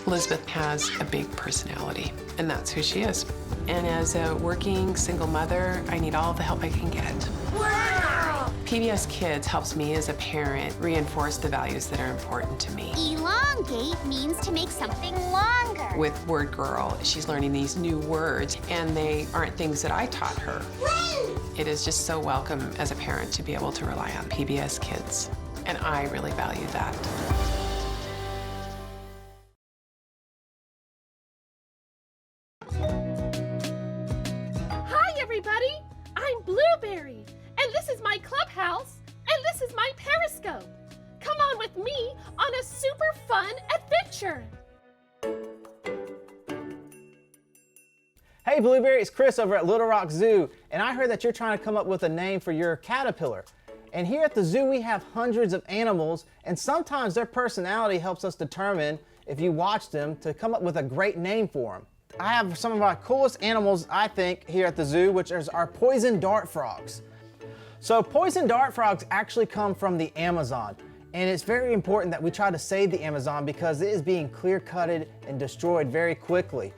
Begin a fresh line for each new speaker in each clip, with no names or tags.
Elizabeth has a big personality, and that's who she is. And as a working single mother, I need all the help I can get.
Wow!
PBS Kids helps me as a parent reinforce the values that are important to me.
Elongate means to make something longer.
With Word Girl, she's learning these new words, and they aren't things that I taught her. It is just so welcome as a parent to be able to rely on PBS Kids, and I really value that.
Hi, everybody. I'm Blueberry, and this is my Clubhouse, and this is my Periscope. Come on with me on a super fun adventure.
Hey Blueberry, it's Chris over at Little Rock Zoo, and I heard that you're trying to come up with a name for your caterpillar. And here at the zoo we have hundreds of animals, and sometimes their personality helps us determine, if you watch them, to come up with a great name for them. I have some of our coolest animals, I think, here at the zoo, which is our poison dart frogs. So poison dart frogs actually come from the Amazon, and it's very important that we try to save the Amazon because it is being clear-cutted and destroyed very quickly.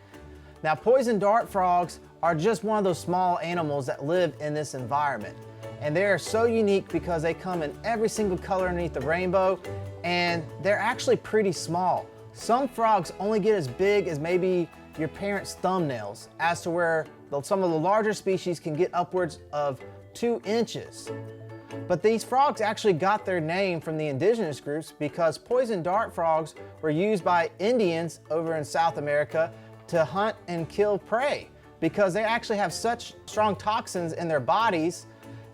Now, poison dart frogs are just one of those small animals that live in this environment. And they are so unique because they come in every single color underneath the rainbow, and they're actually pretty small. Some frogs only get as big as maybe your parents' thumbnails, as to where some of the larger species can get upwards of 2 inches. But these frogs actually got their name from the indigenous groups because poison dart frogs were used by Indians over in South America to hunt and kill prey, because they actually have such strong toxins in their bodies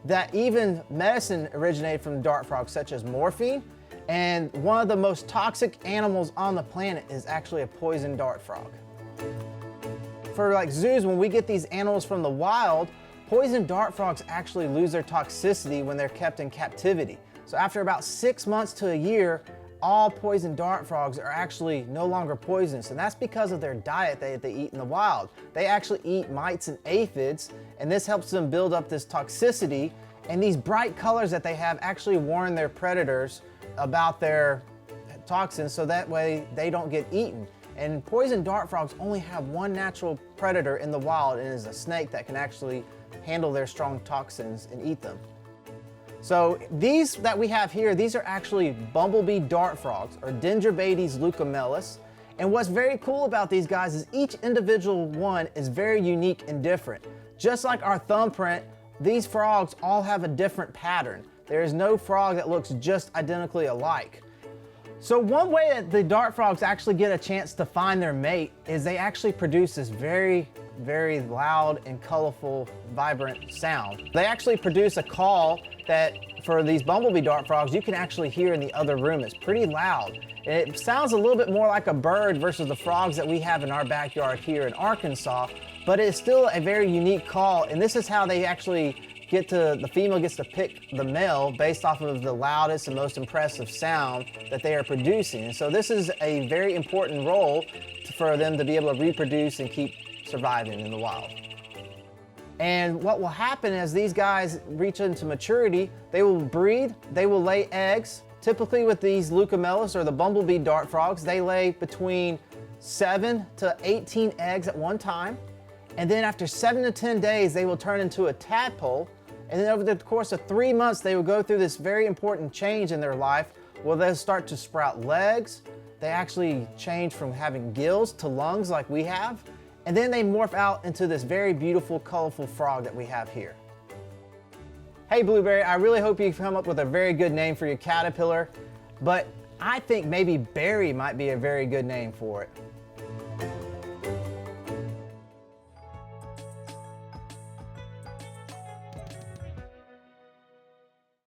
that even medicine originated from dart frogs, such as morphine. And one of the most toxic animals on the planet is actually a poison dart frog. For like zoos, when we get these animals from the wild, poison dart frogs actually lose their toxicity when they're kept in captivity. So after about 6 months to a year, all poison dart frogs are actually no longer poisonous, and that's because of their diet that they eat in the wild. They actually eat mites and aphids, and this helps them build up this toxicity, and these bright colors that they have actually warn their predators about their toxins, so that way they don't get eaten. And poison dart frogs only have one natural predator in the wild, and it is a snake that can actually handle their strong toxins and eat them. So these that we have here, these are actually bumblebee dart frogs, or Dendrobates leucomelis. And what's very cool about these guys is each individual one is very unique and different. Just like our thumbprint, these frogs all have a different pattern. There is no frog that looks just identically alike. So one way that the dart frogs actually get a chance to find their mate is they actually produce this very, very loud and colorful, vibrant sound. They actually produce a call that, for these bumblebee dart frogs, you can actually hear in the other room. It's pretty loud. And it sounds a little bit more like a bird versus the frogs that we have in our backyard here in Arkansas, but it's still a very unique call, and this is how they actually the female gets to pick the male based off of the loudest and most impressive sound that they are producing. And so this is a very important role for them to be able to reproduce and keep surviving in the wild. And what will happen as these guys reach into maturity, they will breed, they will lay eggs. Typically with these leucomelis, or the bumblebee dart frogs, they lay between 7 to 18 eggs at one time. And then after 7 to 10 days, they will turn into a tadpole. And then over the course of 3 months, they will go through this very important change in their life where they'll start to sprout legs. They actually change from having gills to lungs like we have. And then they morph out into this very beautiful, colorful frog that we have here. Hey Blueberry, I really hope you come up with a very good name for your caterpillar, but I think maybe Berry might be a very good name for it.